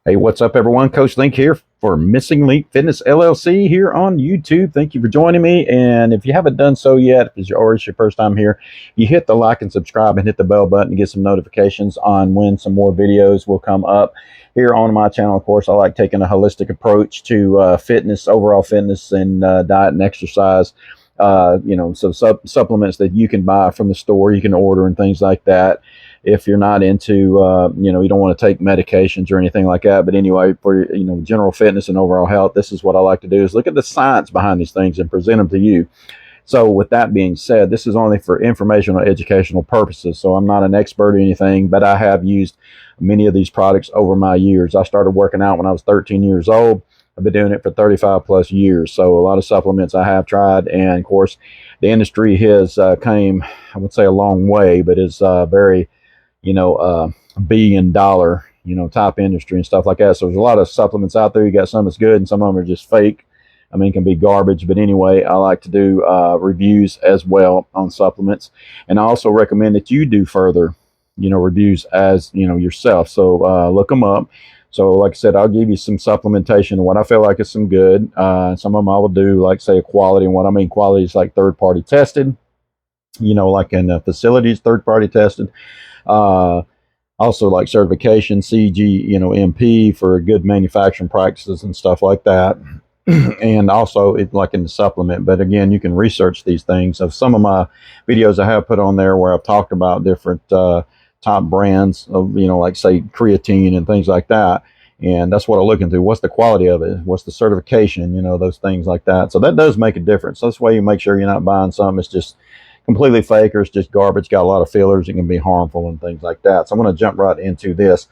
Hey, what's up, everyone? Coach Link here for Missing Link Fitness LLC here on YouTube. Thank you for joining me. And if you haven't done so yet, if it's already your first time here, you hit the like and subscribe and hit the bell button to get some notifications on when some more videos will come up here on my channel. Of course, I like taking a holistic approach to fitness, overall fitness, and diet and exercise. So supplements that you can buy from the store, you can order and things like that if you're not into, you don't want to take medications or anything like that. But anyway, for, general fitness and overall health, this is what I like to do is look at the science behind these things and present them to you. So with that being said, this is only for informational, educational purposes. So I'm not an expert or anything, but I have used many of these products over my years. I started working out when I was 13 years old. I've been doing it for 35 plus years. So a lot of supplements I have tried. And of course, the industry has came, I would say, a long way, but is very $1 billion, type industry and stuff like that. So there's a lot of supplements out there. You got some that's good and some of them are just fake. I mean, can be garbage. But anyway, I like to do reviews as well on supplements. And I also recommend that you do further, reviews as, yourself. So look them up. So like I said, I'll give you some supplementation and what I feel like is some good. Some of them I will do, like say, a quality. And what I mean quality is like third-party tested, like in facilities, third-party tested. Also like certification, CG, MP for good manufacturing practices and stuff like that. And also like in the supplement. But again, you can research these things. Of some of my videos I have put on there where I've talked about different top brands of, like say creatine and things like that. And that's what I look into. What's the quality of it? What's the certification? Those things like that. So that does make a difference. That's why you make sure you're not buying something that's just completely fake or it's just garbage, got a lot of fillers, it can be harmful and things like that. So I'm going to jump right into this.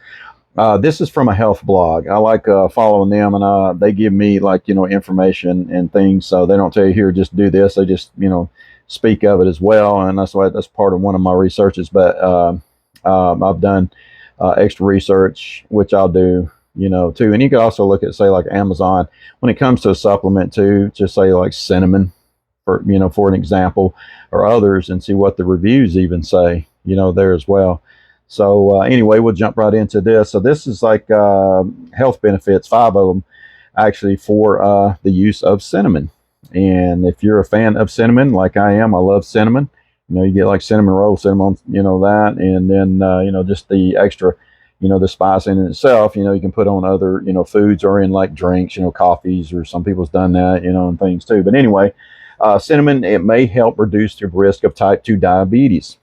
This is from a health blog. I like following them, and they give me like, information and things. So they don't tell you here, just do this. They just, speak of it as well. And that's part of one of my researches. But I've done extra research, which I'll do, too. And you can also look at, say, like Amazon, when it comes to a supplement too, just say like cinnamon, for an example, or others, and see what the reviews even say, there as well. So anyway, we'll jump right into this. So this is like health benefits, 5 of them actually, for the use of cinnamon. And if you're a fan of cinnamon, like I am, I love cinnamon. You get like cinnamon roll, cinnamon, that, and then just the extra, the spice in itself, you can put on other, foods or in like drinks, coffees, or some people's done that, and things too. But anyway, cinnamon, it may help reduce the risk of type 2 diabetes.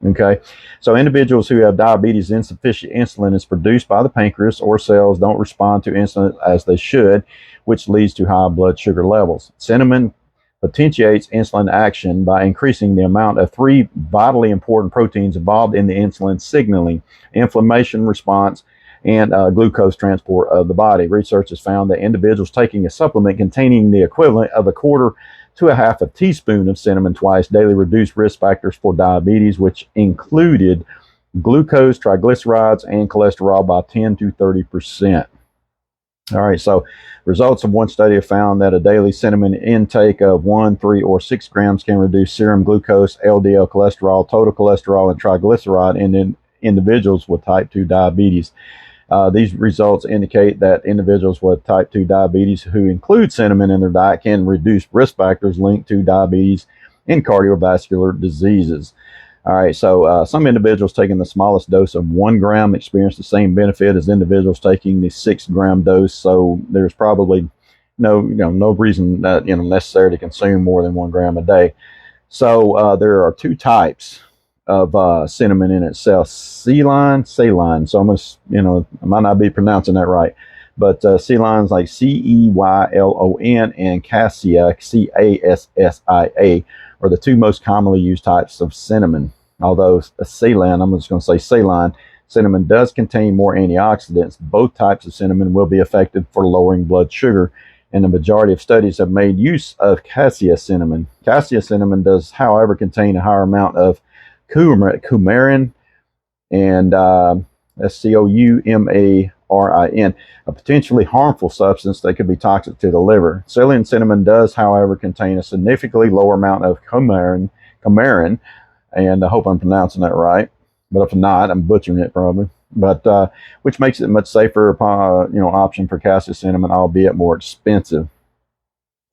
Okay, so individuals who have diabetes, insufficient insulin is produced by the pancreas, or cells don't respond to insulin as they should, which leads to high blood sugar levels. Cinnamon potentiates insulin action by increasing the amount of 3 vitally important proteins involved in the insulin signaling, inflammation response, and glucose transport of the body. Research has found that individuals taking a supplement containing the equivalent of 1/4 to 1/2 teaspoon of cinnamon twice daily reduced risk factors for diabetes, which included glucose, triglycerides, and cholesterol by 10 to 30%. All right, so results of one study have found that a daily cinnamon intake of 1, 3, or 6 grams can reduce serum glucose, LDL cholesterol, total cholesterol, and triglyceride in individuals with type 2 diabetes. These results indicate that individuals with type 2 diabetes who include cinnamon in their diet can reduce risk factors linked to diabetes and cardiovascular diseases. All right, so some individuals taking the smallest dose of 1 gram experience the same benefit as individuals taking the 6-gram dose. So there's probably no reason that necessary to consume more than 1 gram a day. So there are 2 types of cinnamon in itself: C-line, saline. So I'm gonna, I might not be pronouncing that right, but C-line's like CEYLON, and cassia, CASSIA, are the 2 most commonly used types of cinnamon. Although saline, I'm just going to say saline, cinnamon does contain more antioxidants. Both types of cinnamon will be effective for lowering blood sugar, and the majority of studies have made use of cassia cinnamon. Cassia cinnamon does, however, contain a higher amount of coumarin, and SCOUMARIN, a potentially harmful substance that could be toxic to the liver. Ceylon cinnamon does, however, contain a significantly lower amount of coumarin, and I hope I'm pronouncing that right. But if not, I'm butchering it probably. but which makes it a much safer option for castor cinnamon, albeit more expensive.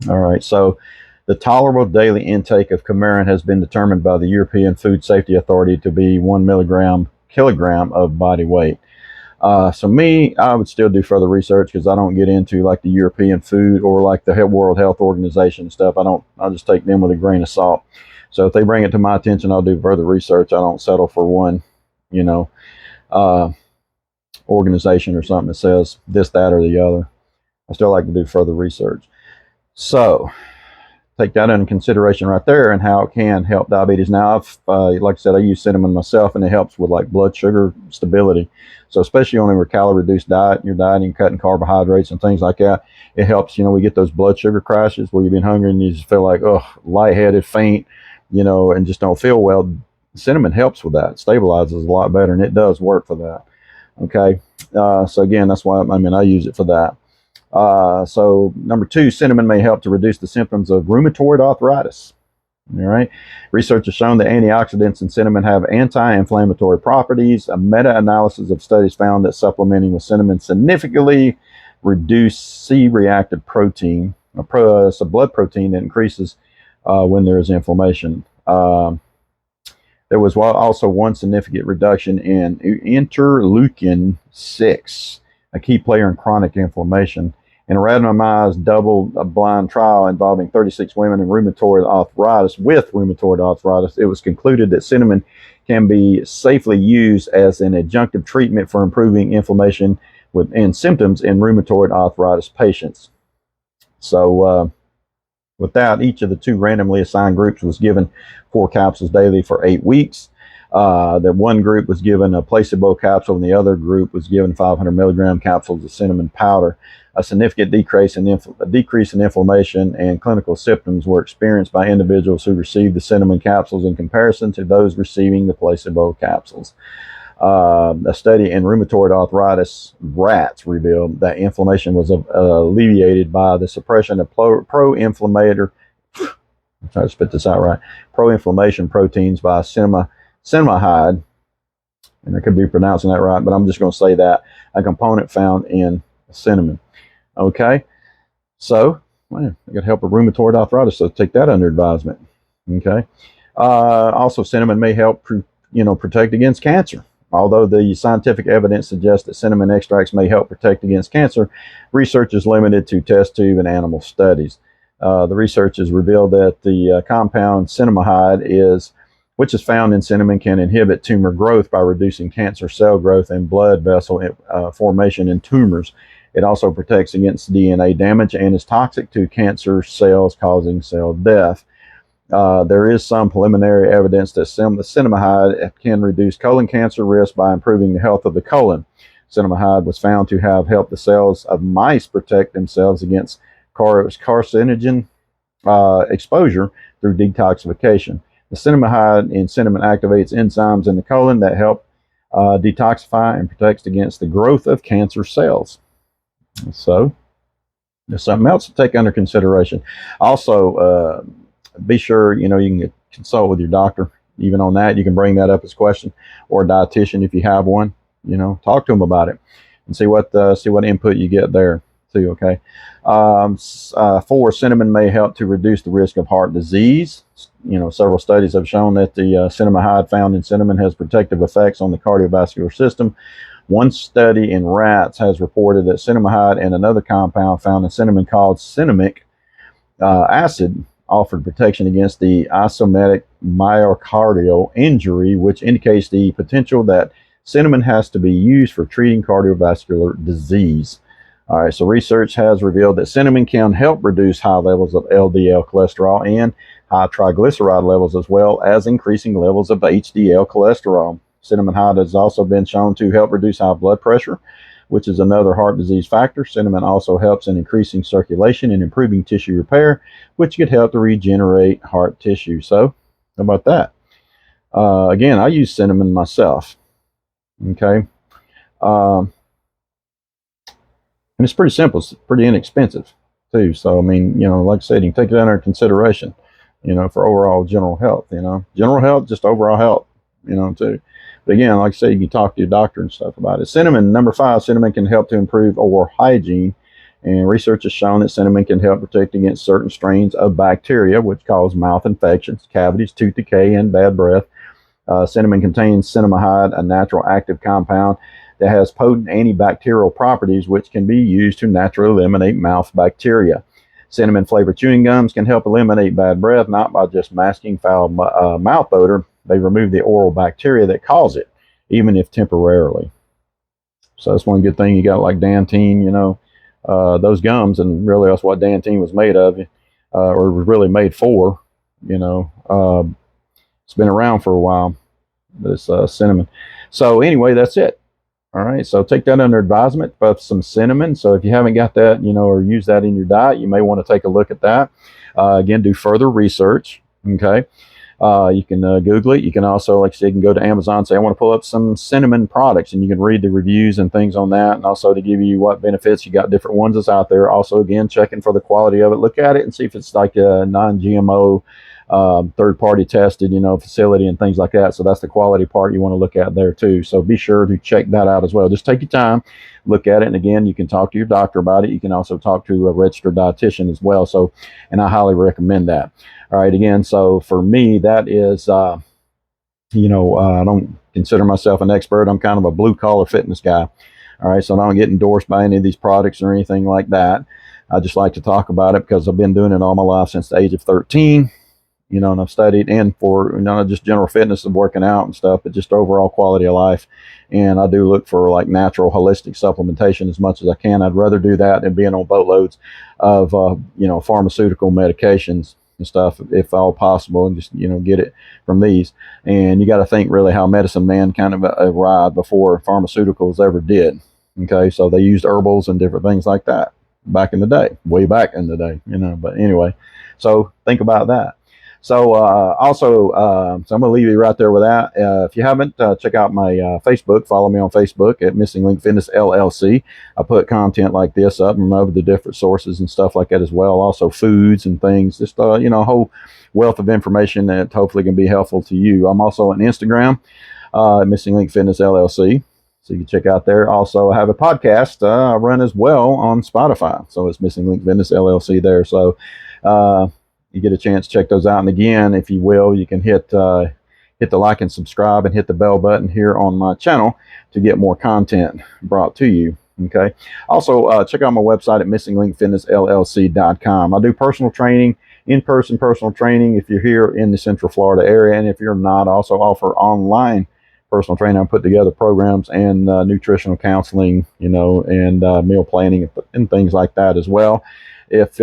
All right, so the tolerable daily intake of coumarin has been determined by the European Food Safety Authority to be 1 kilogram of body weight. So me, I would still do further research because I don't get into like the European food or like the World Health Organization stuff. I'll just take them with a grain of salt. So if they bring it to my attention, I'll do further research. I don't settle for one, organization or something that says this, that, or the other. I still like to do further research. So take that into consideration right there and how it can help diabetes. Now, like I said, I use cinnamon myself, and it helps with like blood sugar stability. So especially on a calorie reduced diet, you're dieting, cutting carbohydrates and things like that, it helps. We get those blood sugar crashes where you've been hungry and you just feel like, lightheaded, faint, and just don't feel well. Cinnamon helps with that. It stabilizes a lot better, and it does work for that. Okay. So again, that's why I use it for that. So number 2, cinnamon may help to reduce the symptoms of rheumatoid arthritis. All right. Research has shown that antioxidants in cinnamon have anti-inflammatory properties. A meta-analysis of studies found that supplementing with cinnamon significantly reduced C-reactive protein, it's a blood protein that increases when there is inflammation. There was also one significant reduction in interleukin-6, a key player in chronic inflammation. In a randomized double-blind trial involving 36 women with rheumatoid arthritis, it was concluded that cinnamon can be safely used as an adjunctive treatment for improving inflammation and symptoms in rheumatoid arthritis patients. So with that, each of the 2 randomly assigned groups was given 4 capsules daily for 8 weeks. That one group was given a placebo capsule, and the other group was given 500 milligram capsules of cinnamon powder. A significant decrease in inflammation and clinical symptoms were experienced by individuals who received the cinnamon capsules in comparison to those receiving the placebo capsules. A study in rheumatoid arthritis rats revealed that inflammation was alleviated by the suppression of pro-inflammation proteins by cinnamonide, and I could be pronouncing that right, but I'm just going to say that, a component found in cinnamon. Okay, so it could help with rheumatoid arthritis, so take that under advisement. Okay, also cinnamon may help protect against cancer. Although the scientific evidence suggests that cinnamon extracts may help protect against cancer, research is limited to test tube and animal studies. The research has revealed that the compound cinnamonide, which is found in cinnamon, can inhibit tumor growth by reducing cancer cell growth and blood vessel formation in tumors. It also protects against DNA damage and is toxic to cancer cells, causing cell death. There is some preliminary evidence that cinnamonide can reduce colon cancer risk by improving the health of the colon. Cinnamonide was found to have helped the cells of mice protect themselves against carcinogen exposure through detoxification. The cinnamonide in cinnamon activates enzymes in the colon that help detoxify and protects against the growth of cancer cells. So there's something else to take under consideration. Also, be sure you can consult with your doctor. Even on that, you can bring that up as a question, or a dietitian if you have one. Talk to them about it and see what input you get there too. Okay. 4, cinnamon may help to reduce the risk of heart disease. Several studies have shown that the cinnamonide found in cinnamon has protective effects on the cardiovascular system. One study in rats has reported that cinnamonide and another compound found in cinnamon called cinnamic acid offered protection against the ischemic myocardial injury, which indicates the potential that cinnamon has to be used for treating cardiovascular disease. All right, so research has revealed that cinnamon can help reduce high levels of LDL cholesterol and high triglyceride levels, as well as increasing levels of HDL cholesterol. Cinnamonide has also been shown to help reduce high blood pressure, which is another heart disease factor. Cinnamon also helps in increasing circulation and improving tissue repair, which could help to regenerate heart tissue. So, how about that? Again, I use cinnamon myself. Okay. And it's pretty simple. It's pretty inexpensive, too. So, like I said, you can take it under consideration, for overall general health, general health, just overall health, too. But again, like I said, you can talk to your doctor and stuff about it. Cinnamon, number 5, cinnamon can help to improve oral hygiene. And research has shown that cinnamon can help protect against certain strains of bacteria, which cause mouth infections, cavities, tooth decay, and bad breath. Cinnamon contains cinnamaldehyde, a natural active compound that has potent antibacterial properties, which can be used to naturally eliminate mouth bacteria. Cinnamon flavored chewing gums can help eliminate bad breath, not by just masking foul mouth odor. They remove the oral bacteria that cause it, even if temporarily. So that's one good thing. You got like Dantine, those gums, and really that's what Dantine was made of, or was really made for. It's been around for a while, this cinnamon. So anyway, that's it. All right, so take that under advisement of some cinnamon. So if you haven't got that, or use that in your diet, you may want to take a look at that. Again, do further research. Okay, you can Google it. You can also, like I said, you can go to Amazon, say I want to pull up some cinnamon products, and you can read the reviews and things on that, and also to give you what benefits. You got different ones that's out there. Also, again, checking for the quality of it. Look at it and see if it's like a non-GMO, third-party tested, facility and things like that. So that's the quality part you want to look at there too. So be sure to check that out as well. Just take your time, look at it, and again, you can talk to your doctor about it. You can also talk to a registered dietitian as well. So, and I highly recommend that. All right, again, so for me, that is, I don't consider myself an expert. I'm kind of a blue-collar fitness guy. All right, so I don't get endorsed by any of these products or anything like that. I just like to talk about it because I've been doing it all my life since the age of 13. And I've studied, and for not just general fitness of working out and stuff, but just overall quality of life. And I do look for like natural, holistic supplementation as much as I can. I'd rather do that than being on boatloads of, pharmaceutical medications and stuff, if all possible, and just, get it from these. And you got to think really how medicine man kind of arrived before pharmaceuticals ever did. Okay, so they used herbals and different things like that back in the day, way back in the day, but anyway, so think about that. So so I'm going to leave you right there with that. If you haven't, check out my Facebook. Follow me on Facebook at Missing Link Fitness LLC. I put content like this up and over the different sources and stuff like that as well. Also foods and things, just, a whole wealth of information that hopefully can be helpful to you. I'm also on Instagram, Missing Link Fitness LLC. So you can check out there. Also, I have a podcast I run as well on Spotify. So it's Missing Link Fitness LLC there. So, you get a chance to check those out. And again, if you will, you can hit the like and subscribe and hit the bell button here on my channel to get more content brought to you. Okay. Also, check out my website at missinglinkfitnessllc.com. I do personal training, in-person personal training if you're here in the Central Florida area. And if you're not, I also offer online personal training. I put together programs and nutritional counseling, and meal planning and things like that as well. If,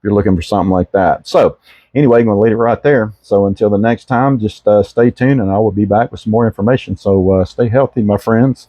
you're looking for something like that. So anyway, I'm going to leave it right there. So until the next time, just stay tuned and I will be back with some more information. So stay healthy, my friends.